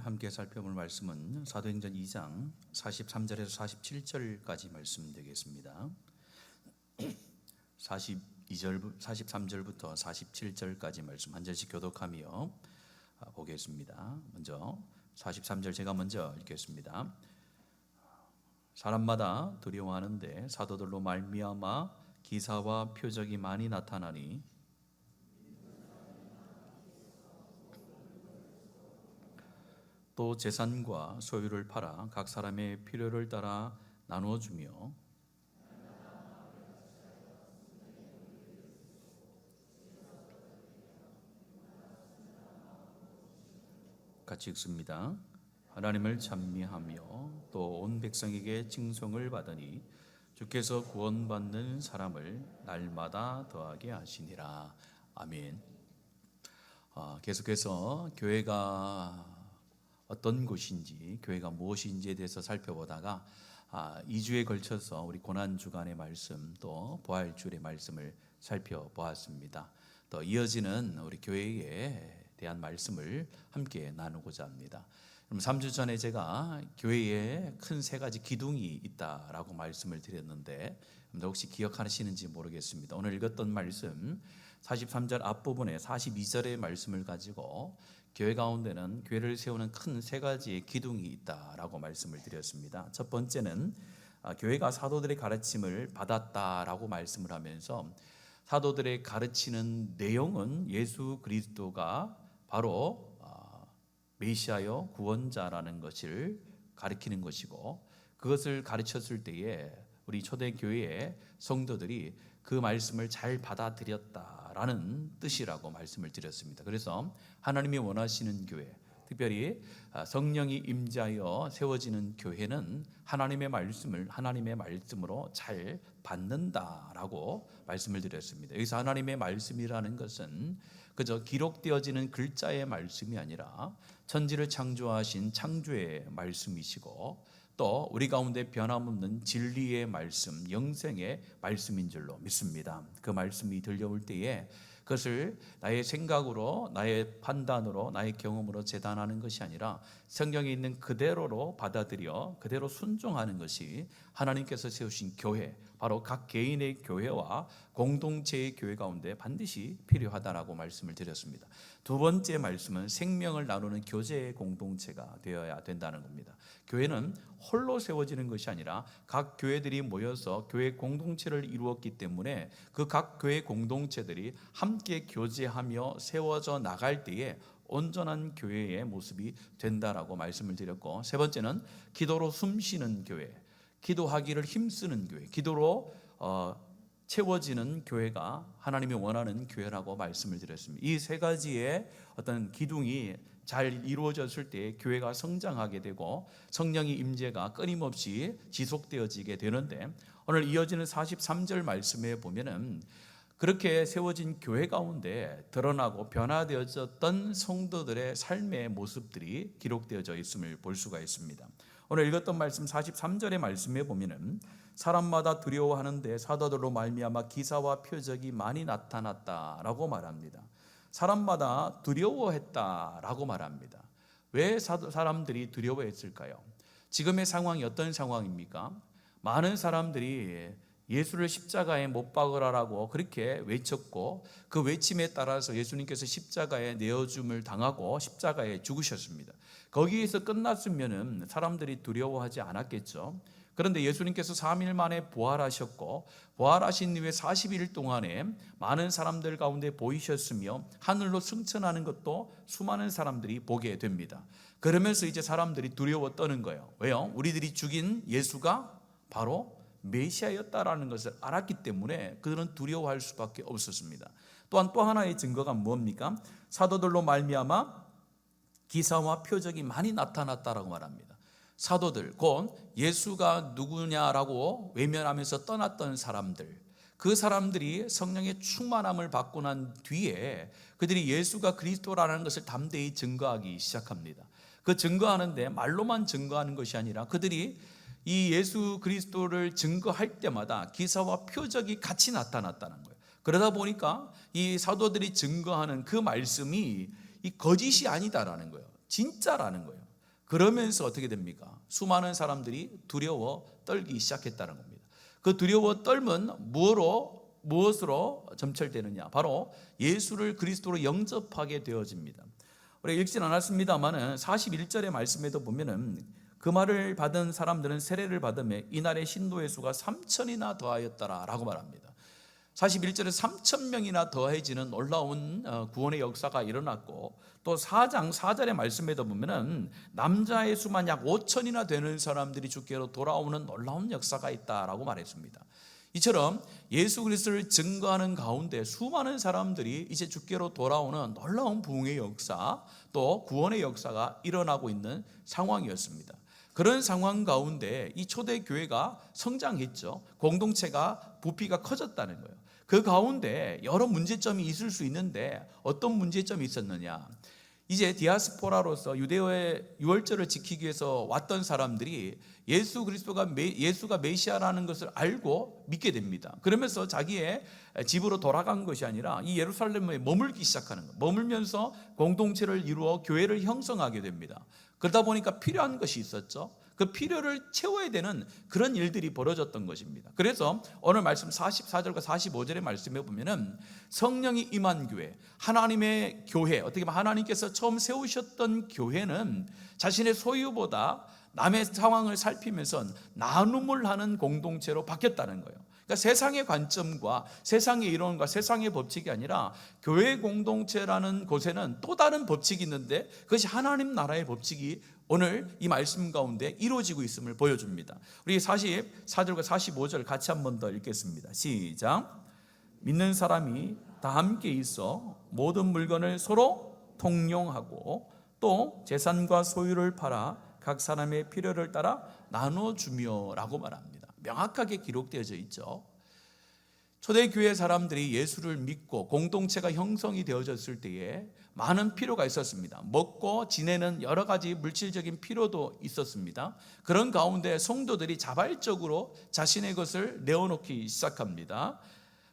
함께 살펴볼 말씀은 사도행전 2장 43절에서 47절까지 말씀 되겠습니다. 43절부터 47절까지 말씀 한 절씩 교독하며 보겠습니다. 먼저 43절 제가 먼저 읽겠습니다. 사람마다 두려워하는데 사도들로 말미암아 기사와 표적이 많이 나타나니 또 재산과 소유를 팔아 각 사람의 필요를 따라 나누어 주며 같이 읽습니다. 하나님을 찬미하며 또 온 백성에게 칭송을 받으니 주께서 구원받는 사람을 날마다 더하게 하시니라. 아멘. 계속해서 교회가 어떤 곳인지, 교회가 무엇인지에 대해서 살펴보다가 2주에 걸쳐서 우리 고난주간의 말씀 또 부활주일의 말씀을 살펴보았습니다. 또 이어지는 우리 교회에 대한 말씀을 함께 나누고자 합니다. 그럼 3주 전에 제가 교회에 큰 세 가지 기둥이 있다라고 말씀을 드렸는데 혹시 기억하시는지 모르겠습니다. 오늘 읽었던 말씀 43절 앞부분에 42절의 말씀을 가지고 교회 가운데는 교회를 세우는 큰 세 가지의 기둥이 있다라고 말씀을 드렸습니다. 첫 번째는 교회가 사도들의 가르침을 받았다라고 말씀을 하면서 사도들의 가르치는 내용은 예수 그리스도가 바로 메시아요 구원자라는 것을 가르치는 것이고, 그것을 가르쳤을 때에 우리 초대교회의 성도들이 그 말씀을 잘 받아들였다라는 뜻이라고 말씀을 드렸습니다. 그래서 하나님이 원하시는 교회, 특별히 성령이 임재하여 세워지는 교회는 하나님의 말씀을 하나님의 말씀으로 잘 받는다라고 말씀을 드렸습니다. 여기서 하나님의 말씀이라는 것은 그저 기록되어지는 글자의 말씀이 아니라 천지를 창조하신 창조의 말씀이시고, 또 우리 가운데 변함없는 진리의 말씀, 영생의 말씀인 줄로 믿습니다. 그 말씀이 들려올 때에 그것을 나의 생각으로, 나의 판단으로, 나의 경험으로 재단하는 것이 아니라 성경에 있는 그대로로 받아들여 그대로 순종하는 것이 하나님께서 세우신 교회, 바로 각 개인의 교회와 공동체의 교회 가운데 반드시 필요하다라고 말씀을 드렸습니다. 두 번째 말씀은 생명을 나누는 교제의 공동체가 되어야 된다는 겁니다. 교회는 홀로 세워지는 것이 아니라 각 교회들이 모여서 교회 공동체를 이루었기 때문에 그 각 교회 공동체들이 함께 교제하며 세워져 나갈 때에 온전한 교회의 모습이 된다라고 말씀을 드렸고, 세 번째는 기도로 숨쉬는 교회, 기도하기를 힘쓰는 교회, 기도로 채워지는 교회가 하나님이 원하는 교회라고 말씀을 드렸습니다. 이 세 가지의 어떤 기둥이 잘 이루어졌을 때 교회가 성장하게 되고 성령의 임재가 끊임없이 지속되어지게 되는데, 오늘 이어지는 43절 말씀에 보면은 그렇게 세워진 교회 가운데 드러나고 변화되어졌던 성도들의 삶의 모습들이 기록되어져 있음을 볼 수가 있습니다. 오늘 읽었던 말씀 43절의 말씀에 보면은 사람마다 두려워하는데 사도들로 말미암아 기사와 표적이 많이 나타났다라고 말합니다. 사람마다 두려워했다라고 말합니다. 왜 사람들이 두려워했을까요? 지금의 상황이 어떤 상황입니까? 많은 사람들이 예수를 십자가에 못 박으라라고 그렇게 외쳤고, 그 외침에 따라서 예수님께서 십자가에 내어줌을 당하고 십자가에 죽으셨습니다. 거기에서 끝났으면 사람들이 두려워하지 않았겠죠. 그런데 예수님께서 3일 만에 부활하셨고, 부활하신 이후에 40일 동안에 많은 사람들 가운데 보이셨으며 하늘로 승천하는 것도 수많은 사람들이 보게 됩니다. 그러면서 이제 사람들이 두려워 떠는 거예요. 왜요? 우리들이 죽인 예수가 바로 메시아였다라는 것을 알았기 때문에 그들은 두려워할 수밖에 없었습니다. 또한 또 하나의 증거가 뭡니까? 사도들로 말미암아 기사와 표적이 많이 나타났다라고 말합니다. 사도들, 곧 예수가 누구냐라고 외면하면서 떠났던 사람들, 그 사람들이 성령의 충만함을 받고 난 뒤에 그들이 예수가 그리스도라는 것을 담대히 증거하기 시작합니다. 그 증거하는데 말로만 증거하는 것이 아니라 그들이 이 예수 그리스도를 증거할 때마다 기사와 표적이 같이 나타났다는 거예요. 그러다 보니까 이 사도들이 증거하는 그 말씀이 이 거짓이 아니다라는 거예요. 진짜라는 거예요. 그러면서 어떻게 됩니까? 수많은 사람들이 두려워 떨기 시작했다는 겁니다. 그 두려워 떨면 무엇으로 점철되느냐? 바로 예수를 그리스도로 영접하게 되어집니다. 우리가 읽진 않았습니다만은 41절의 말씀에도 보면은 그 말을 받은 사람들은 세례를 받음에 이날의 신도의 수가 3천이나 더하였더라라고 말합니다. 41절에 3,000명이나 더해지는 놀라운 구원의 역사가 일어났고, 또 4장 4절의 말씀에도 보면은 남자의 수만 약 5천이나 되는 사람들이 주께로 돌아오는 놀라운 역사가 있다라고 말했습니다. 이처럼 예수 그리스도를 증거하는 가운데 수많은 사람들이 이제 주께로 돌아오는 놀라운 부흥의 역사, 또 구원의 역사가 일어나고 있는 상황이었습니다. 그런 상황 가운데 이 초대교회가 성장했죠. 공동체가 부피가 커졌다는 거예요. 그 가운데 여러 문제점이 있을 수 있는데 어떤 문제점이 있었느냐? 이제 디아스포라로서 유대어의 유월절을 지키기 위해서 왔던 사람들이 예수가 메시아라는 것을 알고 믿게 됩니다. 그러면서 자기의 집으로 돌아간 것이 아니라 이 예루살렘에 머물기 시작하는 거예요. 머물면서 공동체를 이루어 교회를 형성하게 됩니다. 그러다 보니까 필요한 것이 있었죠. 그 필요를 채워야 되는 그런 일들이 벌어졌던 것입니다. 그래서 오늘 말씀 44절과 45절의 말씀에 보면은 성령이 임한 교회, 하나님의 교회, 어떻게 보면 하나님께서 처음 세우셨던 교회는 자신의 소유보다 남의 상황을 살피면서 나눔을 하는 공동체로 바뀌었다는 거예요. 그러니까 세상의 관점과 세상의 이론과 세상의 법칙이 아니라 교회 공동체라는 곳에는 또 다른 법칙이 있는데 그것이 하나님 나라의 법칙이 오늘 이 말씀 가운데 이루어지고 있음을 보여줍니다. 우리 44절과 45절 같이 한 번 더 읽겠습니다. 시작. 믿는 사람이 다 함께 있어 모든 물건을 서로 통용하고 또 재산과 소유를 팔아 각 사람의 필요를 따라 나눠주며 라고 말합니다. 명확하게 기록되어져 있죠. 초대교회 사람들이 예수를 믿고 공동체가 형성이 되어졌을 때에 많은 필요가 있었습니다. 먹고 지내는 여러 가지 물질적인 필요도 있었습니다. 그런 가운데 성도들이 자발적으로 자신의 것을 내어놓기 시작합니다.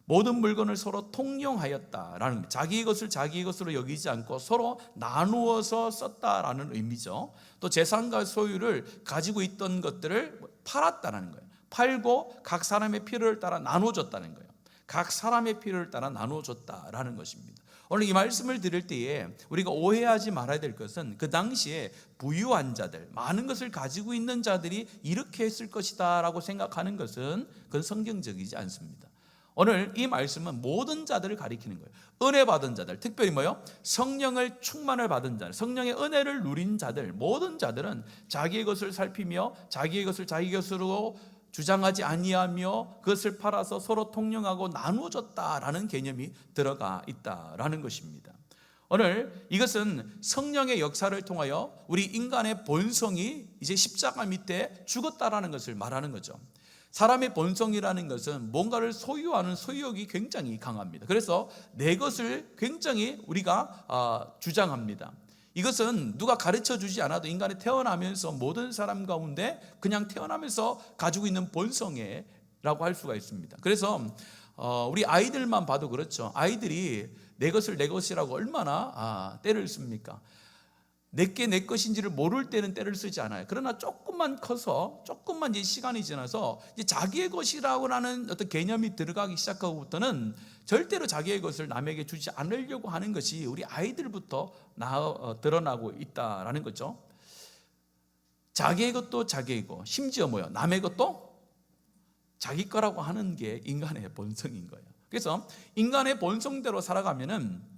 모든 물건을 서로 통용하였다라는, 자기 것을 자기 것으로 여기지 않고 서로 나누어서 썼다라는 의미죠. 또 재산과 소유를 가지고 있던 것들을 팔았다는 거예요. 팔고 각 사람의 필요를 따라 나눠줬다는 거예요. 각 사람의 필요를 따라 나눠줬다라는 것입니다. 오늘 이 말씀을 들을 때에 우리가 오해하지 말아야 될 것은 그 당시에 부유한 자들, 많은 것을 가지고 있는 자들이 이렇게 했을 것이다 라고 생각하는 것은 그건 성경적이지 않습니다. 오늘 이 말씀은 모든 자들을 가리키는 거예요. 은혜 받은 자들, 특별히 뭐요? 성령을 충만을 받은 자들, 성령의 은혜를 누린 자들, 모든 자들은 자기의 것을 살피며 자기의 것을 자기 것으로 주장하지 아니하며 그것을 팔아서 서로 통용하고 나누어줬다라는 개념이 들어가 있다라는 것입니다. 오늘 이것은 성령의 역사를 통하여 우리 인간의 본성이 이제 십자가 밑에 죽었다라는 것을 말하는 거죠. 사람의 본성이라는 것은 뭔가를 소유하는 소유욕이 굉장히 강합니다. 그래서 내 것을 굉장히 우리가 주장합니다. 이것은 누가 가르쳐 주지 않아도 인간이 태어나면서 모든 사람 가운데 그냥 태어나면서 가지고 있는 본성이라고 할 수가 있습니다. 그래서 우리 아이들만 봐도 그렇죠. 아이들이 내 것을 내 것이라고 얼마나 때를 씁니까? 내게 내 것인지를 모를 때는 때를 쓰지 않아요. 그러나 조금만 커서 조금만 이제 시간이 지나서 이제 자기의 것이라고 하는 어떤 개념이 들어가기 시작하고부터는 절대로 자기의 것을 남에게 주지 않으려고 하는 것이 우리 아이들부터 드러나고 있다라는 거죠. 자기의 것도 자기이고 심지어 뭐요? 남의 것도 자기 거라고 하는 게 인간의 본성인 거예요. 그래서 인간의 본성대로 살아가면은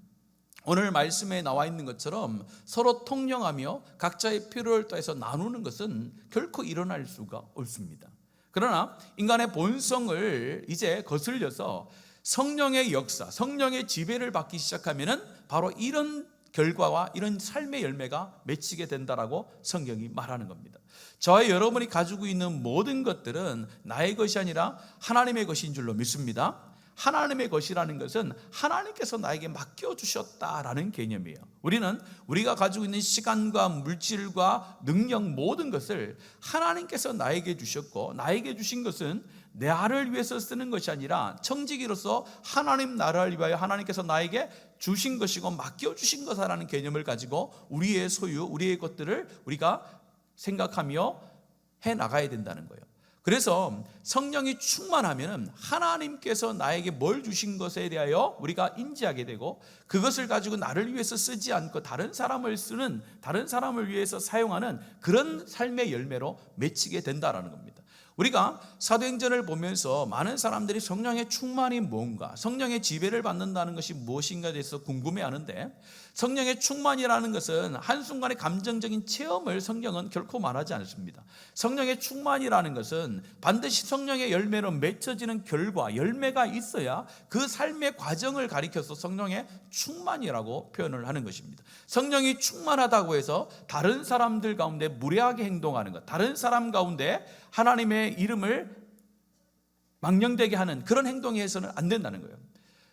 오늘 말씀에 나와 있는 것처럼 서로 통용하며 각자의 필요를 더해서 나누는 것은 결코 일어날 수가 없습니다. 그러나 인간의 본성을 이제 거슬려서 성령의 역사, 성령의 지배를 받기 시작하면은 바로 이런 결과와 이런 삶의 열매가 맺히게 된다라고 성경이 말하는 겁니다. 저와 여러분이 가지고 있는 모든 것들은 나의 것이 아니라 하나님의 것인 줄로 믿습니다. 하나님의 것이라는 것은 하나님께서 나에게 맡겨주셨다라는 개념이에요. 우리는 우리가 가지고 있는 시간과 물질과 능력 모든 것을 하나님께서 나에게 주셨고, 나에게 주신 것은 나를 위해서 쓰는 것이 아니라 청지기로서 하나님 나라를 위하여 하나님께서 나에게 주신 것이고 맡겨주신 것이라는 개념을 가지고 우리의 소유, 우리의 것들을 우리가 생각하며 해 나가야 된다는 거예요. 그래서 성령이 충만하면 하나님께서 나에게 뭘 주신 것에 대하여 우리가 인지하게 되고, 그것을 가지고 나를 위해서 쓰지 않고 다른 사람을 위해서 사용하는 그런 삶의 열매로 맺히게 된다라는 겁니다. 우리가 사도행전을 보면서 많은 사람들이 성령의 충만이 뭔가, 성령의 지배를 받는다는 것이 무엇인가에 대해서 궁금해하는데, 성령의 충만이라는 것은 한순간의 감정적인 체험을 성경은 결코 말하지 않습니다. 성령의 충만이라는 것은 반드시 성령의 열매로 맺혀지는 결과, 열매가 있어야 그 삶의 과정을 가리켜서 성령의 충만이라고 표현을 하는 것입니다. 성령이 충만하다고 해서 다른 사람들 가운데 무례하게 행동하는 것, 다른 사람 가운데 하나님의 이름을 망령되게 하는 그런 행동에 해서는 안 된다는 거예요.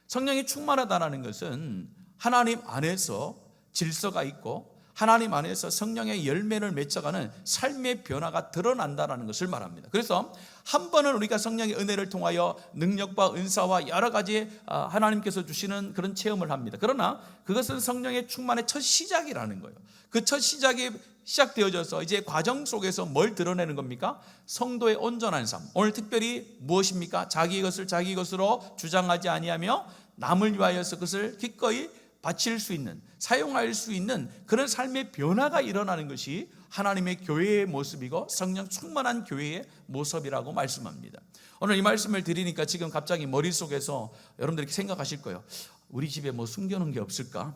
성령이 충만하다는 것은 하나님 안에서 질서가 있고 하나님 안에서 성령의 열매를 맺어가는 삶의 변화가 드러난다는 것을 말합니다. 그래서 한 번은 우리가 성령의 은혜를 통하여 능력과 은사와 여러 가지 하나님께서 주시는 그런 체험을 합니다. 그러나 그것은 성령의 충만의 첫 시작이라는 거예요. 그 첫 시작이 시작되어져서 이제 과정 속에서 뭘 드러내는 겁니까? 성도의 온전한 삶. 오늘 특별히 무엇입니까? 자기 것을 자기 것으로 주장하지 아니하며 남을 위하여서 그것을 기꺼이 바칠 수 있는, 사용할 수 있는 그런 삶의 변화가 일어나는 것이 하나님의 교회의 모습이고 성령 충만한 교회의 모습이라고 말씀합니다. 오늘 이 말씀을 드리니까 지금 갑자기 머릿속에서 여러분들이 생각하실 거예요. 우리 집에 뭐 숨겨놓은 게 없을까?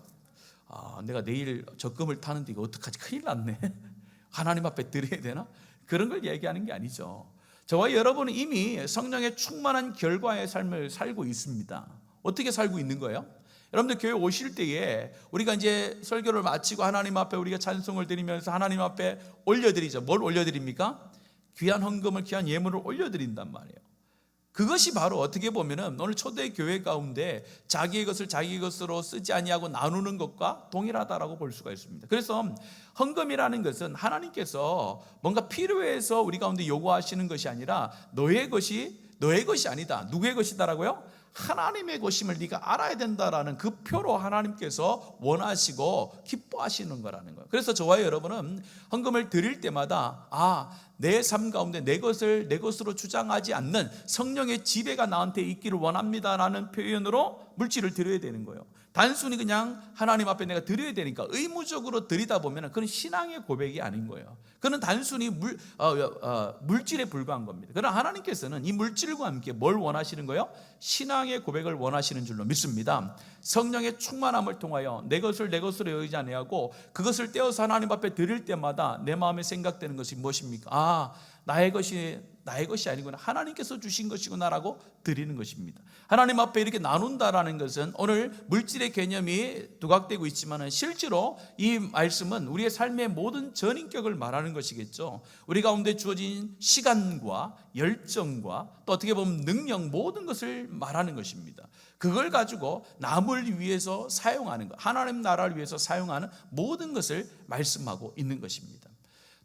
내가 내일 적금을 타는데 이거 어떡하지? 큰일 났네. 하나님 앞에 드려야 되나? 그런 걸 얘기하는 게 아니죠. 저와 여러분은 이미 성령의 충만한 결과의 삶을 살고 있습니다. 어떻게 살고 있는 거예요? 여러분들 교회 오실 때에 우리가 이제 설교를 마치고 하나님 앞에 우리가 찬송을 드리면서 하나님 앞에 올려드리죠. 뭘 올려드립니까? 귀한 헌금을, 귀한 예물을 올려드린단 말이에요. 그것이 바로 어떻게 보면은 오늘 초대교회 가운데 자기의 것을 자기 것으로 쓰지 아니하고 나누는 것과 동일하다라고 볼 수가 있습니다. 그래서 헌금이라는 것은 하나님께서 뭔가 필요해서 우리 가운데 요구하시는 것이 아니라 너의 것이 아니다. 누구의 것이다라고요? 하나님의 것임을 네가 알아야 된다라는 그 표로 하나님께서 원하시고 기뻐하시는 거라는 거예요. 그래서 저와 여러분은 헌금을 드릴 때마다 내 삶 가운데 내 것을 내 것으로 주장하지 않는 성령의 지배가 나한테 있기를 원합니다라는 표현으로 물질을 드려야 되는 거예요. 단순히 그냥 하나님 앞에 내가 드려야 되니까 의무적으로 드리다 보면 그건 신앙의 고백이 아닌 거예요. 그건 단순히 물질에 불과한 겁니다. 그러나 하나님께서는 이 물질과 함께 뭘 원하시는 거예요? 신앙의 고백을 원하시는 줄로 믿습니다. 성령의 충만함을 통하여 내 것을 내 것으로 여기지 아니하고 그것을 떼어서 하나님 앞에 드릴 때마다 내 마음에 생각되는 것이 무엇입니까? 나의 것이 아니구나, 하나님께서 주신 것이구나라고 드리는 것입니다. 하나님 앞에 이렇게 나눈다라는 것은 오늘 물질의 개념이 두각되고 있지만 실제로 이 말씀은 우리의 삶의 모든 전인격을 말하는 것이겠죠. 우리 가운데 주어진 시간과 열정과 또 어떻게 보면 능력, 모든 것을 말하는 것입니다. 그걸 가지고 남을 위해서 사용하는 것, 하나님 나라를 위해서 사용하는 모든 것을 말씀하고 있는 것입니다.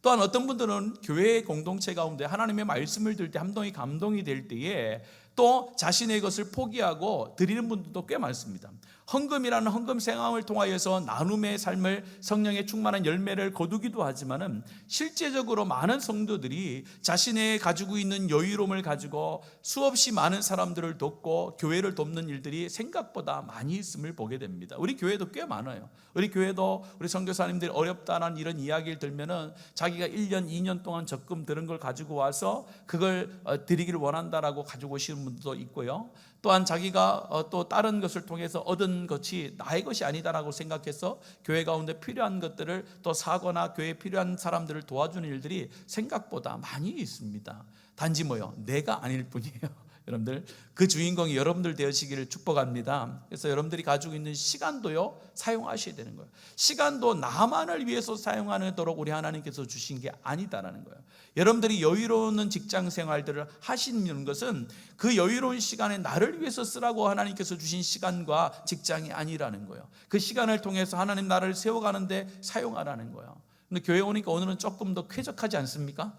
또한 어떤 분들은 교회 공동체 가운데 하나님의 말씀을 들을 때 함동이 감동이 될 때에 또 자신의 것을 포기하고 드리는 분들도 꽤 많습니다. 헌금이라는 헌금 생활을 통하여서 나눔의 삶을, 성령의 충만한 열매를 거두기도 하지만은 실제적으로 많은 성도들이 자신의 가지고 있는 여유로움을 가지고 수없이 많은 사람들을 돕고 교회를 돕는 일들이 생각보다 많이 있음을 보게 됩니다. 우리 교회도 꽤 많아요. 우리 교회도 우리 선교사님들이 어렵다는 이런 이야기를 들면은 자기가 1년, 2년 동안 적금 들은 걸 가지고 와서 그걸 드리기를 원한다라고 가지고 오시는 분도 있고요. 또한 자기가 또 다른 것을 통해서 얻은 것이 나의 것이 아니다라고 생각해서 교회 가운데 필요한 것들을 또 사거나 교회에 필요한 사람들을 도와주는 일들이 생각보다 많이 있습니다. 단지 내가 아닐 뿐이에요. 여러분들, 그 주인공이 여러분들 되시기를 축복합니다. 그래서 여러분들이 가지고 있는 시간도요 사용하셔야 되는 거예요. 시간도 나만을 위해서 사용하도록 우리 하나님께서 주신 게 아니다라는 거예요. 여러분들이 여유로운 직장 생활들을 하시는 것은 그 여유로운 시간에 나를 위해서 쓰라고 하나님께서 주신 시간과 직장이 아니라는 거예요. 그 시간을 통해서 하나님 나라를 세워가는데 사용하라는 거예요. 근데 교회 오니까 오늘은 조금 더 쾌적하지 않습니까?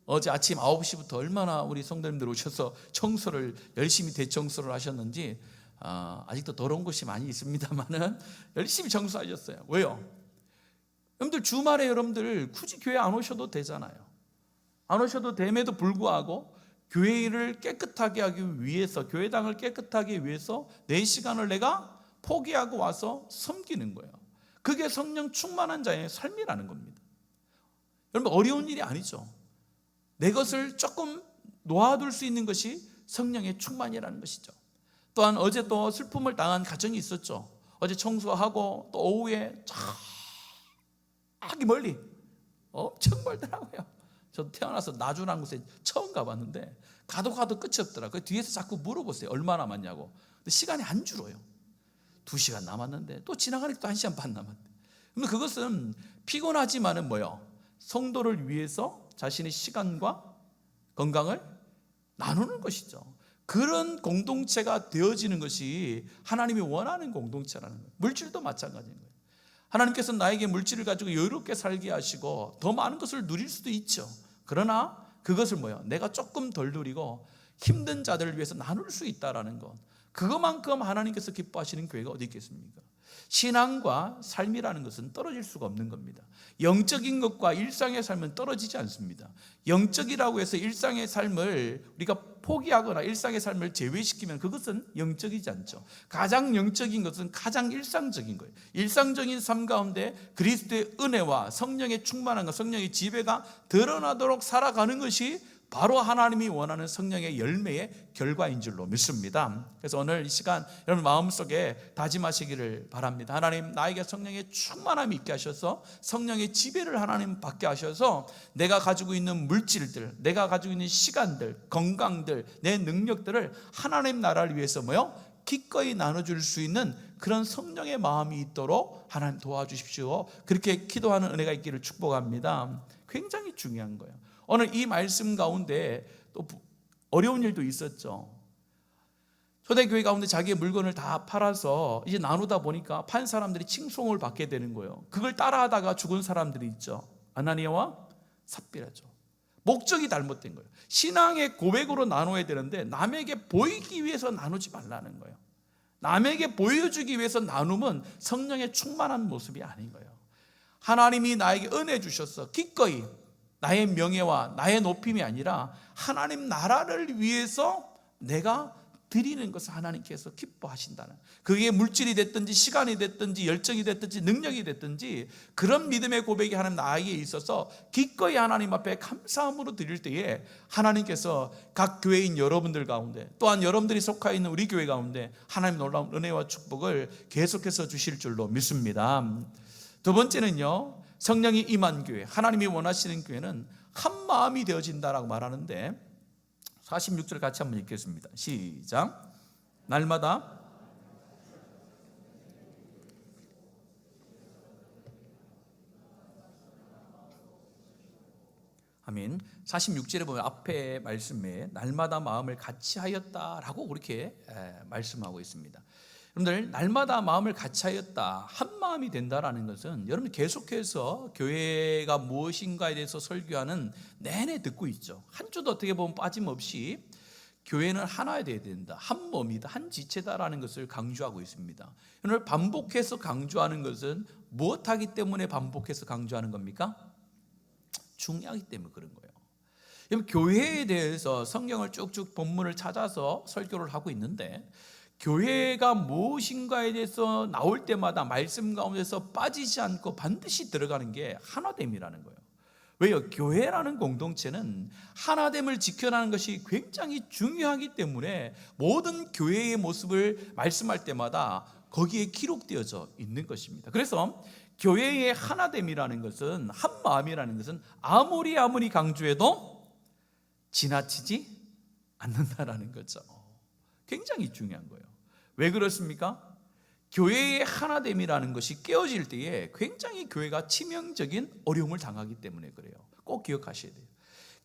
어제 아침 9시부터 얼마나 우리 성도님들 오셔서 청소를 열심히 대청소를 하셨는지, 아직도 더러운 곳이 많이 있습니다만은 열심히 청소하셨어요. 왜요? 여러분들 주말에 여러분들 굳이 교회 안 오셔도 되잖아요. 안 오셔도 됨에도 불구하고 교회를 깨끗하게 하기 위해서, 교회당을 깨끗하게 하기 위해서 내 시간을 내가 포기하고 와서 섬기는 거예요. 그게 성령 충만한 자의 삶이라는 겁니다. 여러분 어려운 일이 아니죠. 내 것을 조금 놓아둘 수 있는 것이 성령의 충만이라는 것이죠. 또한 어제 또 슬픔을 당한 가정이 있었죠. 어제 청소하고 또 오후에 저기 멀리 엄청 멀더라고요. 저도 태어나서 나주라는 곳에 처음 가봤는데 가도 끝이 없더라고요. 그 뒤에서 자꾸 물어보세요. 얼마 남았냐고. 근데 시간이 안 줄어요. 2시간 남았는데 또 지나가니까 또 1시간 반 남았대. 근데 그것은 피곤하지만은 뭐요? 성도를 위해서 자신의 시간과 건강을 나누는 것이죠. 그런 공동체가 되어지는 것이 하나님이 원하는 공동체라는 거예요. 물질도 마찬가지인 거예요. 하나님께서 나에게 물질을 가지고 여유롭게 살게 하시고 더 많은 것을 누릴 수도 있죠. 그러나 그것을 뭐예요? 내가 조금 덜 누리고 힘든 자들을 위해서 나눌 수 있다는 것, 그것만큼 하나님께서 기뻐하시는 교회가 어디 있겠습니까? 신앙과 삶이라는 것은 떨어질 수가 없는 겁니다. 영적인 것과 일상의 삶은 떨어지지 않습니다. 영적이라고 해서 일상의 삶을 우리가 포기하거나 일상의 삶을 제외시키면 그것은 영적이지 않죠. 가장 영적인 것은 가장 일상적인 거예요. 일상적인 삶 가운데 그리스도의 은혜와 성령의 충만함과 성령의 지배가 드러나도록 살아가는 것이 바로 하나님이 원하는 성령의 열매의 결과인 줄로 믿습니다. 그래서 오늘 이 시간 여러분 마음속에 다짐하시기를 바랍니다. 하나님, 나에게 성령의 충만함이 있게 하셔서 성령의 지배를 하나님 받게 하셔서 내가 가지고 있는 물질들, 내가 가지고 있는 시간들, 건강들, 내 능력들을 하나님 나라를 위해서 기꺼이 나눠줄 수 있는 그런 성령의 마음이 있도록 하나님 도와주십시오. 그렇게 기도하는 은혜가 있기를 축복합니다. 굉장히 중요한 거예요. 오늘 이 말씀 가운데 또 어려운 일도 있었죠. 초대교회 가운데 자기의 물건을 다 팔아서 이제 나누다 보니까 판 사람들이 칭송을 받게 되는 거예요. 그걸 따라하다가 죽은 사람들이 있죠. 아나니아와 삽비라죠. 목적이 잘못된 거예요. 신앙의 고백으로 나눠야 되는데 남에게 보이기 위해서 나누지 말라는 거예요. 남에게 보여주기 위해서 나누면 성령의 충만한 모습이 아닌 거예요. 하나님이 나에게 은혜 주셔서 기꺼이 나의 명예와 나의 높임이 아니라 하나님 나라를 위해서 내가 드리는 것을 하나님께서 기뻐하신다는, 그게 물질이 됐든지 시간이 됐든지 열정이 됐든지 능력이 됐든지 그런 믿음의 고백이 하나님 나에게 있어서 기꺼이 하나님 앞에 감사함으로 드릴 때에 하나님께서 각 교회인 여러분들 가운데 또한 여러분들이 속하 있는 우리 교회 가운데 하나님 놀라운 은혜와 축복을 계속해서 주실 줄로 믿습니다. 두 번째는요, 성령이 임한 교회, 하나님이 원하시는 교회는 한 마음이 되어진다라고 말하는데 46절 같이 한번 읽겠습니다. 시작. 날마다 아멘. 46절에 보면 앞에 말씀에 날마다 마음을 같이 하였다라고 그렇게 말씀하고 있습니다. 여러분들, 날마다 마음을 같이 하였다, 한 마음이 된다라는 것은 여러분 계속해서 교회가 무엇인가에 대해서 설교하는 내내 듣고 있죠. 한 주도 어떻게 보면 빠짐없이 교회는 하나가 되어야 된다, 한 몸이다, 한 지체다라는 것을 강조하고 있습니다. 오늘 반복해서 강조하는 것은 무엇하기 때문에 반복해서 강조하는 겁니까? 중요하기 때문에 그런 거예요. 여러분, 교회에 대해서 성경을 쭉쭉 본문을 찾아서 설교를 하고 있는데 교회가 무엇인가에 대해서 나올 때마다 말씀 가운데서 빠지지 않고 반드시 들어가는 게 하나됨이라는 거예요. 왜요? 교회라는 공동체는 하나됨을 지켜나가는 것이 굉장히 중요하기 때문에 모든 교회의 모습을 말씀할 때마다 거기에 기록되어져 있는 것입니다. 그래서 교회의 하나됨이라는 것은, 한 마음이라는 것은 아무리 강조해도 지나치지 않는다라는 거죠. 굉장히 중요한 거예요. 왜 그렇습니까? 교회의 하나됨이라는 것이 깨어질 때에 굉장히 교회가 치명적인 어려움을 당하기 때문에 그래요. 꼭 기억하셔야 돼요.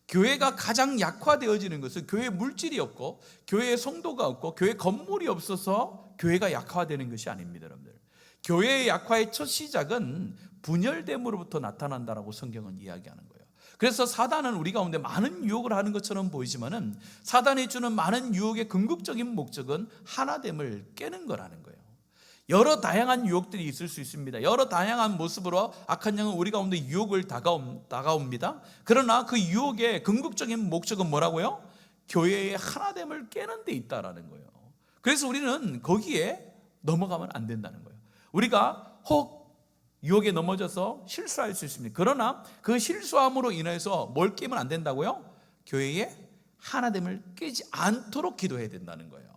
교회가 가장 약화되어지는 것은 교회에 물질이 없고 교회에 성도가 없고 교회 건물이 없어서 교회가 약화되는 것이 아닙니다, 여러분들. 교회의 약화의 첫 시작은 분열됨으로부터 나타난다라고 성경은 이야기하는 거예요. 그래서 사단은 우리 가운데 많은 유혹을 하는 것처럼 보이지만은 사단이 주는 많은 유혹의 궁극적인 목적은 하나됨을 깨는 거라는 거예요. 여러 다양한 유혹들이 있을 수 있습니다. 여러 다양한 모습으로 악한 영은 우리 가운데 유혹을 다가옵니다. 그러나 그 유혹의 궁극적인 목적은 뭐라고요? 교회의 하나됨을 깨는 데 있다라는 거예요. 그래서 우리는 거기에 넘어가면 안 된다는 거예요. 우리가 혹 유혹에 넘어져서 실수할 수 있습니다. 그러나 그 실수함으로 인해서 뭘 깨면 안 된다고요? 교회의 하나됨을 깨지 않도록 기도해야 된다는 거예요.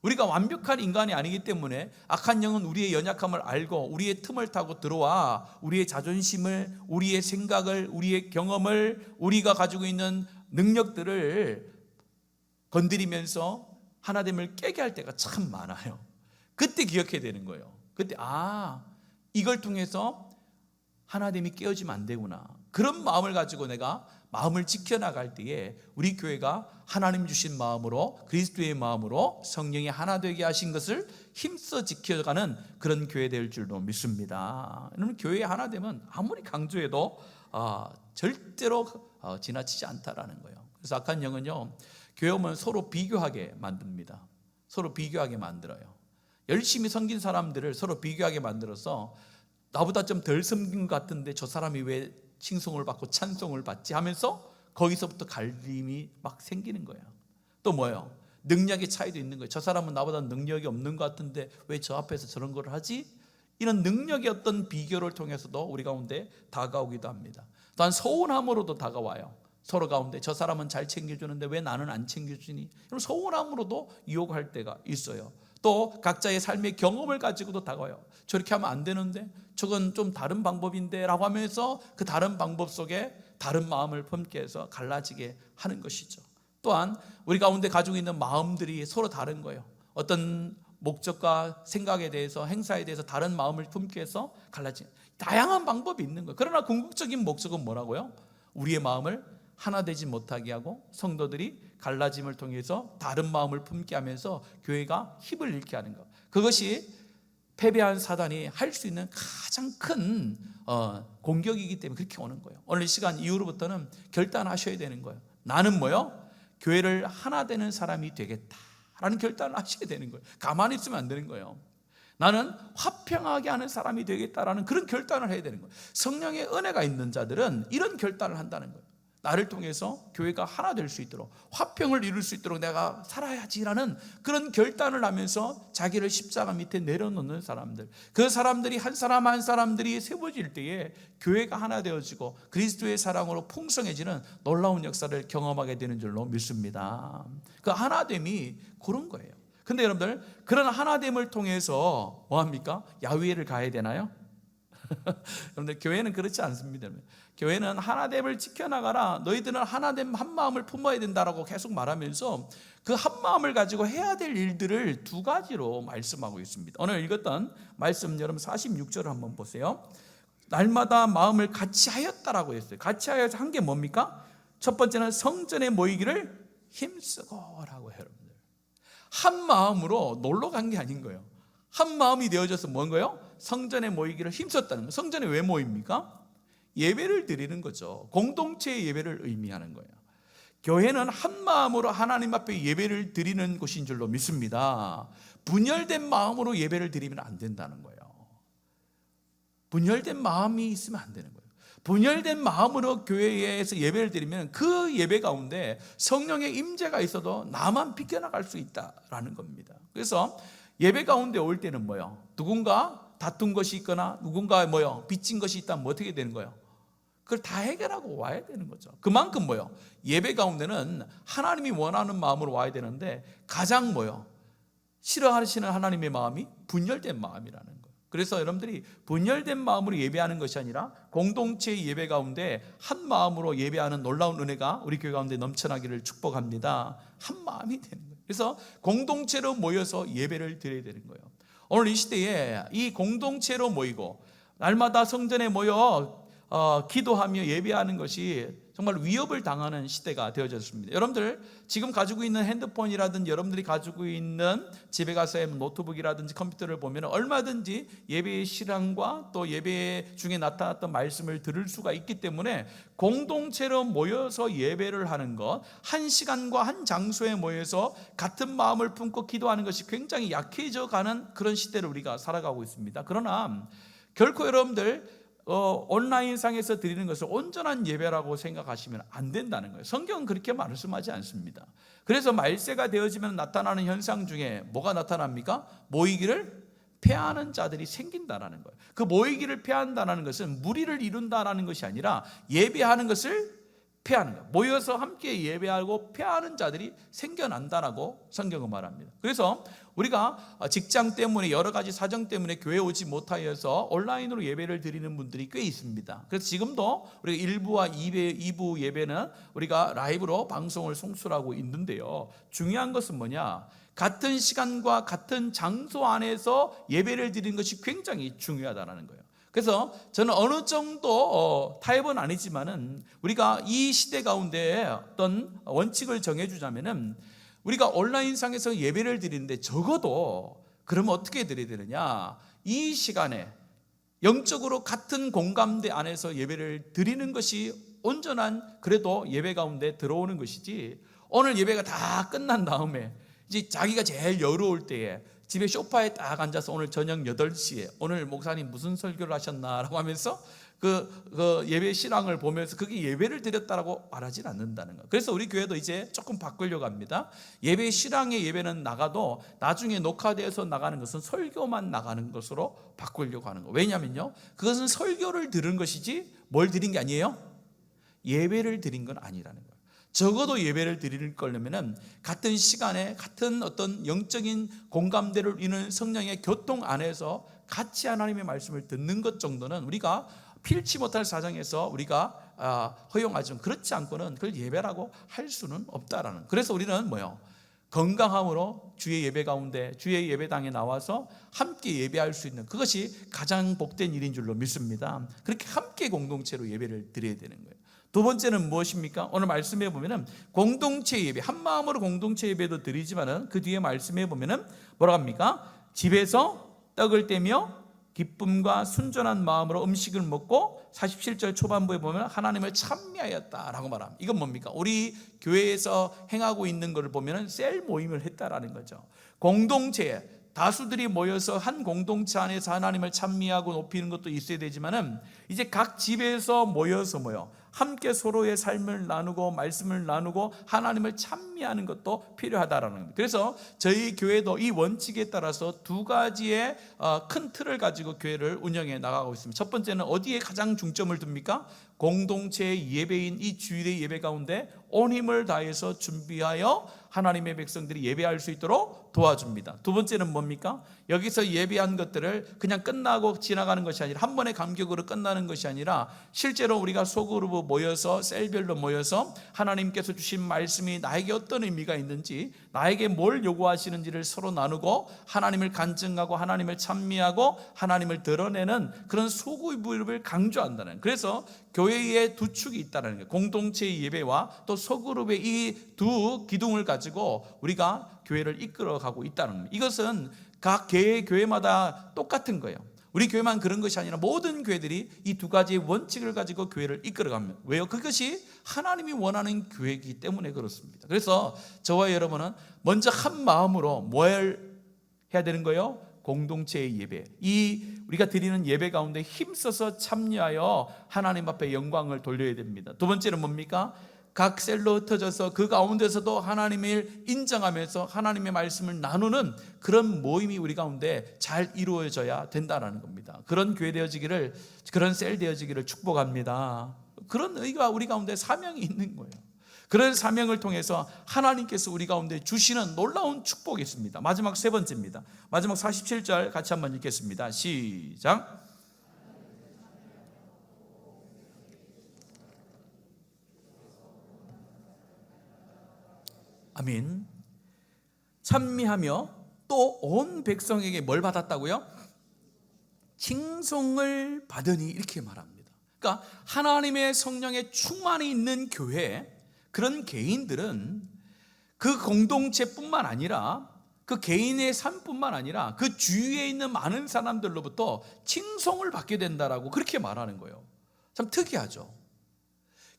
우리가 완벽한 인간이 아니기 때문에 악한 영은 우리의 연약함을 알고 우리의 틈을 타고 들어와 우리의 자존심을, 우리의 생각을, 우리의 경험을, 우리가 가지고 있는 능력들을 건드리면서 하나됨을 깨게 할 때가 참 많아요. 그때 기억해야 되는 거예요. 그때 이걸 통해서 하나됨이 깨어지면 안 되구나. 그런 마음을 가지고 내가 마음을 지켜나갈 때에 우리 교회가 하나님 주신 마음으로, 그리스도의 마음으로 성령이 하나 되게 하신 것을 힘써 지켜가는 그런 교회 될 줄로 믿습니다. 여러분, 교회의 하나됨은 아무리 강조해도 절대로 지나치지 않다라는 거예요. 그래서 악한 영은요, 교회 오면 서로 비교하게 만듭니다. 서로 비교하게 만들어요. 열심히 섬긴 사람들을 서로 비교하게 만들어서 나보다 좀 덜 섬긴 것 같은데 저 사람이 왜 칭송을 받고 찬송을 받지 하면서 거기서부터 갈림이 막 생기는 거예요. 또 뭐예요? 능력의 차이도 있는 거예요. 저 사람은 나보다 능력이 없는 것 같은데 왜 저 앞에서 저런 걸 하지? 이런 능력의 어떤 비교를 통해서도 우리 가운데 다가오기도 합니다. 또한 서운함으로도 다가와요. 서로 가운데 저 사람은 잘 챙겨주는데 왜 나는 안 챙겨주니? 이런 서운함으로도 유혹할 때가 있어요. 또 각자의 삶의 경험을 가지고도 다가와요. 저렇게 하면 안 되는데, 저건 좀 다른 방법인데 라고 하면서 그 다른 방법 속에 다른 마음을 품게 해서 갈라지게 하는 것이죠. 또한 우리 가운데 가지고 있는 마음들이 서로 다른 거예요. 어떤 목적과 생각에 대해서, 행사에 대해서 다른 마음을 품게 해서 갈라지는 다양한 방법이 있는 거예요. 그러나 궁극적인 목적은 뭐라고요? 우리의 마음을 하나 되지 못하게 하고 성도들이 갈라짐을 통해서 다른 마음을 품게 하면서 교회가 힘을 잃게 하는 것. 그것이 패배한 사단이 할 수 있는 가장 큰 공격이기 때문에 그렇게 오는 거예요. 오늘 이 시간 이후로부터는 결단하셔야 되는 거예요. 나는 뭐요? 교회를 하나 되는 사람이 되겠다라는 결단을 하셔야 되는 거예요. 가만히 있으면 안 되는 거예요. 나는 화평하게 하는 사람이 되겠다라는 그런 결단을 해야 되는 거예요. 성령의 은혜가 있는 자들은 이런 결단을 한다는 거예요. 나를 통해서 교회가 하나 될 수 있도록, 화평을 이룰 수 있도록 내가 살아야지라는 그런 결단을 하면서 자기를 십자가 밑에 내려놓는 사람들, 그 사람들이 한 사람 한 사람들이 세워질 때에 교회가 하나 되어지고 그리스도의 사랑으로 풍성해지는 놀라운 역사를 경험하게 되는 줄로 믿습니다. 그 하나됨이 그런 거예요. 근데 여러분들, 그런 하나됨을 통해서 뭐합니까? 야훼를 가야 되나요? 여러분들, 교회는 그렇지 않습니다. 교회는 하나됨을 지켜나가라, 너희들은 하나됨 한 마음을 품어야 된다라고 계속 말하면서 그 한 마음을 가지고 해야 될 일들을 두 가지로 말씀하고 있습니다. 오늘 읽었던 말씀 여러분 46절을 한번 보세요. 날마다 마음을 같이 하였다라고 했어요. 같이 하여서 한 게 뭡니까? 첫 번째는 성전에 모이기를 힘쓰고라고 해요. 여러분들, 한 마음으로 놀러 간 게 아닌 거예요. 한 마음이 되어져서 뭔 거예요? 성전에 모이기를 힘썼다는 거예요. 성전에 왜 모입니까? 예배를 드리는 거죠. 공동체의 예배를 의미하는 거예요. 교회는 한 마음으로 하나님 앞에 예배를 드리는 곳인 줄로 믿습니다. 분열된 마음으로 예배를 드리면 안 된다는 거예요. 분열된 마음이 있으면 안 되는 거예요. 분열된 마음으로 교회에서 예배를 드리면 그 예배 가운데 성령의 임재가 있어도 나만 비껴나갈 수 있다라는 겁니다. 그래서 예배 가운데 올 때는 뭐요? 누군가 다툰 것이 있거나 누군가 빚진 것이 있다면 어떻게 되는 거예요? 그걸 다 해결하고 와야 되는 거죠. 그만큼 예배 가운데는 하나님이 원하는 마음으로 와야 되는데 가장 싫어하시는 하나님의 마음이 분열된 마음이라는 거예요. 그래서 여러분들이 분열된 마음으로 예배하는 것이 아니라 공동체의 예배 가운데 한 마음으로 예배하는 놀라운 은혜가 우리 교회 가운데 넘쳐나기를 축복합니다. 한 마음이 되는 거예요. 그래서 공동체로 모여서 예배를 드려야 되는 거예요. 오늘 이 시대에 이 공동체로 모이고 날마다 성전에 모여 기도하며 예배하는 것이 정말 위협을 당하는 시대가 되어졌습니다. 여러분들 지금 가지고 있는 핸드폰이라든지 여러분들이 가지고 있는 집에 가서의 노트북이라든지 컴퓨터를 보면 얼마든지 예배의 실황과 또 예배 중에 나타났던 말씀을 들을 수가 있기 때문에 공동체로 모여서 예배를 하는 것, 한 시간과 한 장소에 모여서 같은 마음을 품고 기도하는 것이 굉장히 약해져 가는 그런 시대를 우리가 살아가고 있습니다. 그러나 결코 여러분들 온라인상에서 드리는 것을 온전한 예배라고 생각하시면 안 된다는 거예요. 성경은 그렇게 말씀하지 않습니다. 그래서 말세가 되어지면 나타나는 현상 중에 뭐가 나타납니까? 모이기를 패하는 자들이 생긴다라는 거예요. 그 모이기를 패한다는 것은 무리를 이룬다라는 것이 아니라 예배하는 것을 패하는 거예요. 모여서 함께 예배하고 패하는 자들이 생겨난다라고 성경은 말합니다. 그래서 우리가 직장 때문에 여러 가지 사정 때문에 교회 오지 못하여서 온라인으로 예배를 드리는 분들이 꽤 있습니다. 그래서 지금도 우리가 1부와 2부 예배는 우리가 라이브로 방송을 송출하고 있는데요, 중요한 것은 뭐냐? 같은 시간과 같은 장소 안에서 예배를 드리는 것이 굉장히 중요하다는 거예요. 그래서 저는 어느 정도 타협은 아니지만은 우리가 이 시대 가운데 어떤 원칙을 정해주자면은 우리가 온라인상에서 예배를 드리는데 적어도 그러면 어떻게 드려야 되느냐? 이 시간에 영적으로 같은 공감대 안에서 예배를 드리는 것이 온전한 그래도 예배 가운데 들어오는 것이지, 오늘 예배가 다 끝난 다음에 이제 자기가 제일 여유로울 때에 집에 소파에 딱 앉아서 오늘 저녁 8시에 오늘 목사님 무슨 설교를 하셨나라고 하면서 그 예배 실황을 보면서 그게 예배를 드렸다라고 말하진 않는다는 거. 그래서 우리 교회도 이제 조금 바꾸려고 합니다. 예배 실황의 예배는 나가도 나중에 녹화되어서 나가는 것은 설교만 나가는 것으로 바꾸려고 하는 거. 왜냐면요, 그것은 설교를 들은 것이지 뭘 드린 게 아니에요? 예배를 드린 건 아니라는 거예요. 적어도 예배를 드릴 거려면 같은 시간에 같은 어떤 영적인 공감대를 이루는 성령의 교통 안에서 같이 하나님의 말씀을 듣는 것 정도는 우리가 필치 못할 사정에서 우리가 허용하지만, 그렇지 않고는 그걸 예배라고 할 수는 없다라는. 그래서 우리는 뭐요? 건강함으로 주의 예배 가운데 주의 예배당에 나와서 함께 예배할 수 있는 그것이 가장 복된 일인 줄로 믿습니다. 그렇게 함께 공동체로 예배를 드려야 되는 거예요. 두 번째는 무엇입니까? 오늘 말씀해 보면은 공동체 예배, 한 마음으로 공동체 예배도 드리지만은 그 뒤에 말씀해 보면은 뭐라 합니까? 집에서 떡을 떼며 기쁨과 순전한 마음으로 음식을 먹고 47절 초반부에 보면 하나님을 찬미하였다라고 말합니다. 이건 뭡니까? 우리 교회에서 행하고 있는 것을 보면 셀 모임을 했다라는 거죠. 공동체에 다수들이 모여서 한 공동체 안에서 하나님을 찬미하고 높이는 것도 있어야 되지만은 이제 각 집에서 모여서 함께 서로의 삶을 나누고 말씀을 나누고 하나님을 찬미하는 것도 필요하다라는 겁니다. 그래서 저희 교회도 이 원칙에 따라서 두 가지의 큰 틀을 가지고 교회를 운영해 나가고 있습니다. 첫 번째는 어디에 가장 중점을 둡니까? 공동체의 예배인 이 주일의 예배 가운데 온 힘을 다해서 준비하여 하나님의 백성들이 예배할 수 있도록 도와줍니다. 두 번째는 뭡니까? 여기서 예배한 것들을 그냥 끝나고 지나가는 것이 아니라 한 번의 감격으로 끝나는 것이 아니라 실제로 우리가 소그룹으로 모여서 셀별로 모여서 하나님께서 주신 말씀이 나에게 어떤 의미가 있는지, 나에게 뭘 요구하시는지를 서로 나누고 하나님을 간증하고 하나님을 찬미하고 하나님을 드러내는 그런 소그룹을 강조한다는. 그래서 교회에 두 축이 있다는 거예요. 공동체의 예배와 또 소그룹의 이 두 기둥을 가지고 우리가 교회를 이끌어가고 있다는 겁니다. 이것은 각 교회마다 똑같은 거예요. 우리 교회만 그런 것이 아니라 모든 교회들이 이 두 가지의 원칙을 가지고 교회를 이끌어갑니다. 왜요? 그것이 하나님이 원하는 교회이기 때문에 그렇습니다. 그래서 저와 여러분은 먼저 한 마음으로 뭘 해야 되는 거예요? 공동체의 예배, 이 우리가 드리는 예배 가운데 힘써서 참여하여 하나님 앞에 영광을 돌려야 됩니다. 두 번째는 뭡니까? 각 셀로 흩어져서 그 가운데서도 하나님을 인정하면서 하나님의 말씀을 나누는 그런 모임이 우리 가운데 잘 이루어져야 된다는 겁니다. 그런 교회 되어지기를, 그런 셀 되어지기를 축복합니다. 그런 의가 우리 가운데 사명이 있는 거예요. 그런 사명을 통해서 하나님께서 우리 가운데 주시는 놀라운 축복이 있습니다. 마지막 세 번째입니다. 마지막 47절 같이 한번 읽겠습니다. 시작. 아멘. 찬미하며 또 온 백성에게 뭘 받았다고요? 칭송을 받으니, 이렇게 말합니다. 그러니까 하나님의 성령의 충만이 있는 교회, 그런 개인들은 그 공동체뿐만 아니라 그 개인의 삶뿐만 아니라 그 주위에 있는 많은 사람들로부터 칭송을 받게 된다라고 그렇게 말하는 거예요. 참 특이하죠.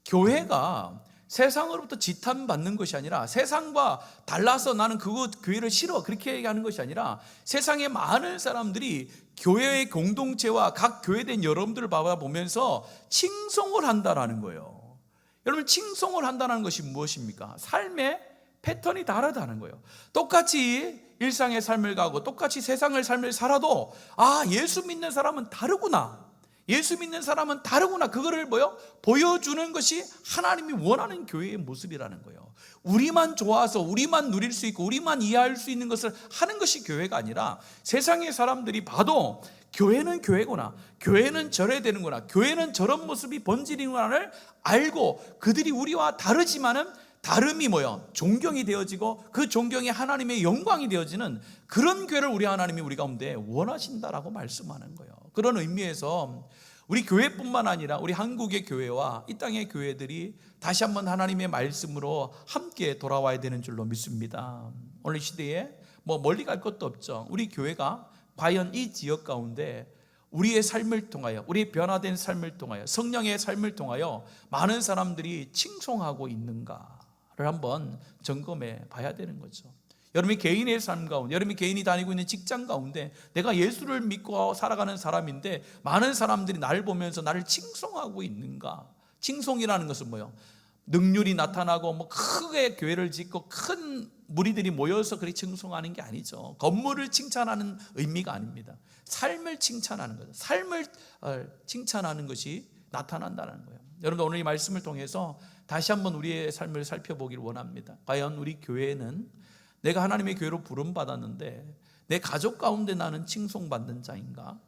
교회가 세상으로부터 지탄받는 것이 아니라, 세상과 달라서 나는 그거 교회를 싫어 그렇게 얘기하는 것이 아니라, 세상의 많은 사람들이 교회의 공동체와 각 교회된 여러분들을 바라보면서 칭송을 한다라는 거예요. 여러분, 칭송을 한다는 것이 무엇입니까? 삶의 패턴이 다르다는 거예요. 똑같이 일상의 삶을 가고 똑같이 세상의 삶을 살아도 예수 믿는 사람은 다르구나, 예수 믿는 사람은 다르구나, 그거를 보여주는 것이 하나님이 원하는 교회의 모습이라는 거예요. 우리만 좋아서 우리만 누릴 수 있고 우리만 이해할 수 있는 것을 하는 것이 교회가 아니라, 세상의 사람들이 봐도 교회는 교회구나, 교회는 저래야 되는구나, 교회는 저런 모습이 본질이구나를 알고, 그들이 우리와 다르지만은 다름이 존경이 되어지고 그 존경이 하나님의 영광이 되어지는 그런 교회를 우리 가운데 원하신다라고 말씀하는 거예요. 그런 의미에서 우리 교회뿐만 아니라 우리 한국의 교회와 이 땅의 교회들이 다시 한번 하나님의 말씀으로 함께 돌아와야 되는 줄로 믿습니다. 오늘 시대에 멀리 갈 것도 없죠. 우리 교회가 과연 이 지역 가운데 우리의 삶을 통하여, 우리의 변화된 삶을 통하여, 성령의 삶을 통하여 많은 사람들이 칭송하고 있는가를 한번 점검해 봐야 되는 거죠. 여러분이 개인의 삶 가운데, 여러분이 개인이 다니고 있는 직장 가운데 내가 예수를 믿고 살아가는 사람인데 많은 사람들이 나를 보면서 나를 칭송하고 있는가? 칭송이라는 것은 능률이 나타나고 크게 교회를 짓고 큰 무리들이 모여서 그렇게 칭송하는 게 아니죠. 건물을 칭찬하는 의미가 아닙니다. 삶을 칭찬하는 거죠. 삶을 칭찬하는 것이 나타난다는 거예요. 여러분, 오늘 이 말씀을 통해서 다시 한번 우리의 삶을 살펴보기를 원합니다. 과연 우리 교회는 내가 하나님의 교회로 부름받았는데 내 가족 가운데 나는 칭송받는 자인가?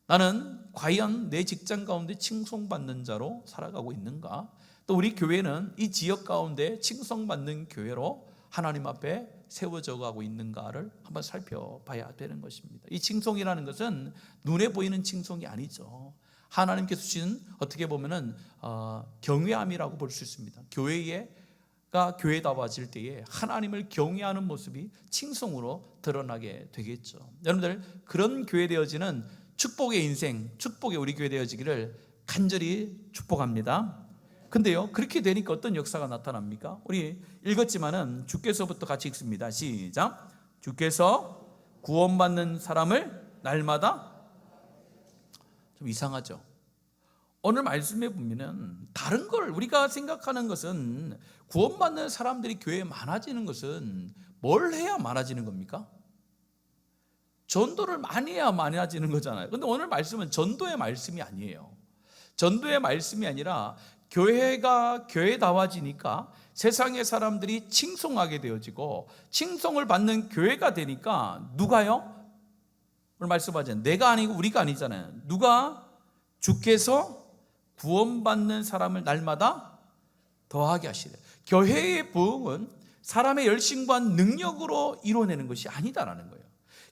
나는 과연 내 직장 가운데 칭송받는 자로 살아가고 있는가? 또 우리 교회는 이 지역 가운데 칭송받는 교회로 하나님 앞에 세워져 가고 있는가를 한번 살펴봐야 되는 것입니다. 이 칭송이라는 것은 눈에 보이는 칭송이 아니죠. 하나님께서 주신, 어떻게 보면은 경외함이라고 볼 수 있습니다. 교회다워질 때에 하나님을 경외하는 모습이 칭송으로 드러나게 되겠죠. 여러분들, 그런 교회 되어지는 축복의 인생, 축복의 우리 교회 되어지기를 간절히 축복합니다. 근데요, 그렇게 되니까 어떤 역사가 나타납니까? 우리 읽었지만은 주께서부터 같이 읽습니다. 시작. 주께서 구원받는 사람을 날마다, 좀 이상하죠? 오늘 말씀에 보면은 다른 걸 우리가 생각하는 것은, 구원받는 사람들이 교회에 많아지는 것은 뭘 해야 많아지는 겁니까? 전도를 많이 해야 많아지는 거잖아요. 근데 오늘 말씀은 전도의 말씀이 아니에요. 전도의 말씀이 아니라 교회가 교회다워지니까 세상의 사람들이 칭송하게 되어지고, 칭송을 받는 교회가 되니까 누가요? 오늘 말씀하잖아요. 내가 아니고 우리가 아니잖아요. 누가? 주께서 구원받는 사람을 날마다 더하게 하시래. 교회의 부흥은 사람의 열심과 능력으로 이루어내는 것이 아니다라는 거예요.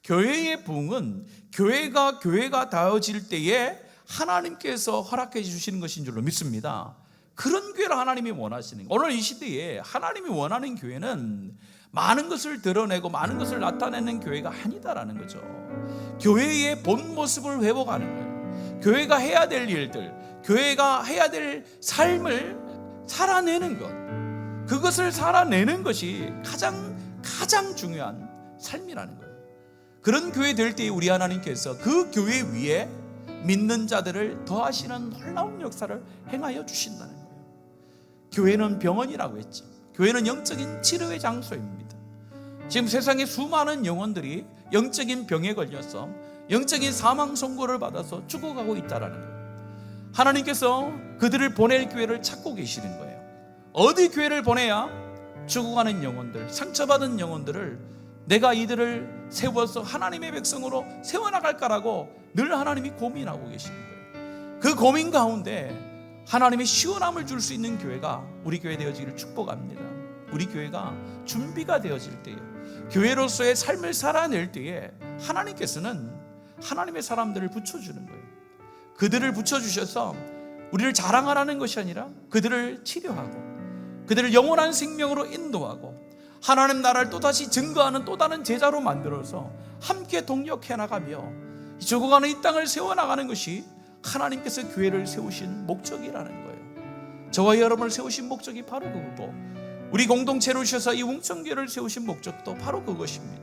교회의 부흥은 교회가 되어질 때에 하나님께서 허락해 주시는 것인 줄로 믿습니다. 그런 교회를 하나님이 원하시는 거예요. 오늘 이 시대에 하나님이 원하는 교회는 많은 것을 드러내고 많은 것을 나타내는 교회가 아니다라는 거죠. 교회의 본 모습을 회복하는 거예요. 교회가 해야 될 일들, 교회가 해야 될 삶을 살아내는 것, 그것을 살아내는 것이 가장 중요한 삶이라는 거예요. 그런 교회 될 때 우리 하나님께서 그 교회 위에 믿는 자들을 더하시는 놀라운 역사를 행하여 주신다는 거예요. 교회는 병원이라고 했죠. 교회는 영적인 치료의 장소입니다. 지금 세상에 수많은 영혼들이 영적인 병에 걸려서 영적인 사망 선고를 받아서 죽어가고 있다는 거예요. 하나님께서 그들을 보낼 교회를 찾고 계시는 거예요. 어디 교회를 보내야 죽어가는 영혼들, 상처받은 영혼들을 내가 이들을 세워서 하나님의 백성으로 세워나갈까라고 늘 하나님이 고민하고 계시는 거예요. 그 고민 가운데 하나님의 시원함을 줄 수 있는 교회가 우리 교회 되어지기를 축복합니다. 우리 교회가 준비가 되어질 때에, 교회로서의 삶을 살아낼 때에 하나님께서는 하나님의 사람들을 붙여주는 거예요. 그들을 붙여주셔서 우리를 자랑하라는 것이 아니라 그들을 치료하고 그들을 영원한 생명으로 인도하고 하나님 나라를 또다시 증거하는 또 다른 제자로 만들어서 함께 동력해 나가며 죽어가는 이 땅을 세워나가는 것이 하나님께서 교회를 세우신 목적이라는 거예요. 저와 여러분을 세우신 목적이 바로 그거고 우리 공동체로 오셔서 이 웅천교회를 세우신 목적도 바로 그것입니다.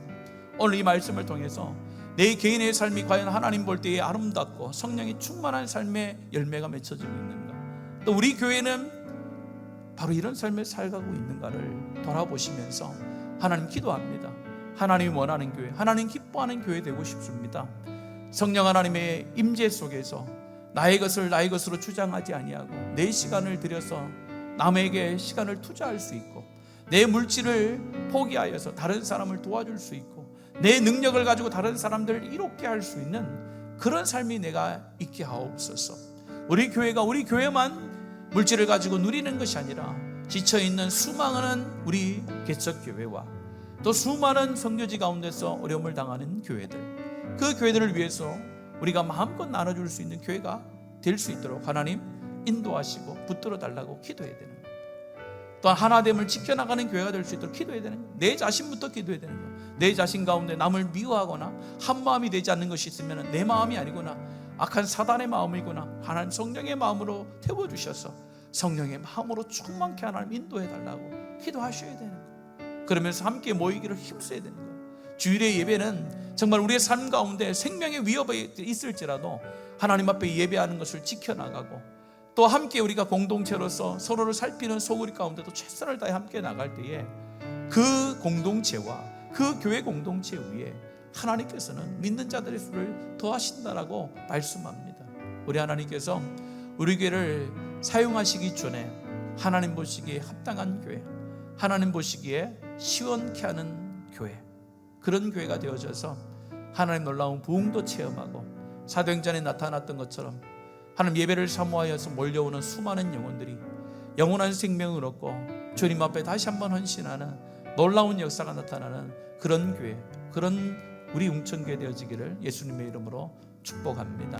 오늘 이 말씀을 통해서 내 개인의 삶이 과연 하나님 볼 때에 아름답고 성령이 충만한 삶의 열매가 맺혀지고 있는가, 또 우리 교회는 바로 이런 삶을 살아가고 있는가를 돌아보시면서 하나님 기도합니다. 하나님이 원하는 교회, 하나님 기뻐하는 교회 되고 싶습니다. 성령 하나님의 임재 속에서 나의 것을 나의 것으로 주장하지 아니하고 내 시간을 들여서 남에게 시간을 투자할 수 있고 내 물질을 포기하여서 다른 사람을 도와줄 수 있고 내 능력을 가지고 다른 사람들을 이롭게 할 수 있는 그런 삶이 내가 있게 하옵소서. 우리 교회가 우리 교회만 물질을 가지고 누리는 것이 아니라 지쳐있는 수많은 우리 개척교회와 또 수많은 선교지 가운데서 어려움을 당하는 교회들, 그 교회들을 위해서 우리가 마음껏 나눠줄 수 있는 교회가 될 수 있도록 하나님 인도하시고 붙들어 달라고 기도해야 되는 거예요. 또한 하나됨을 지켜나가는 교회가 될 수 있도록 기도해야 되는 거예요. 내 자신부터 기도해야 되는 거예요. 내 자신 가운데 남을 미워하거나 한 마음이 되지 않는 것이 있으면 내 마음이 아니구나, 악한 사단의 마음이구나, 하나님 성령의 마음으로 태워주셔서 성령의 마음으로 충만케 하나님 인도해 달라고 기도하셔야 되는 거예요. 그러면서 함께 모이기를 힘써야 되는 거예요. 주일의 예배는 정말 우리의 삶 가운데 생명의 위협이 있을지라도 하나님 앞에 예배하는 것을 지켜나가고 또 함께 우리가 공동체로서 서로를 살피는 소그리 가운데도 최선을 다해 함께 나갈 때에 그 공동체와 그 교회 공동체 위에 하나님께서는 믿는 자들의 수를 더하신다라고 말씀합니다. 우리 하나님께서 우리 교회를 사용하시기 전에 하나님 보시기에 합당한 교회, 하나님 보시기에 시원케 하는 교회, 그런 교회가 되어져서 하나님 놀라운 부흥도 체험하고 사도행전에 나타났던 것처럼 하나님 예배를 사모하여서 몰려오는 수많은 영혼들이 영원한 생명을 얻고 주님 앞에 다시 한번 헌신하는 놀라운 역사가 나타나는 그런 교회, 그런 우리 웅천교회 되어지기를 예수님의 이름으로 축복합니다.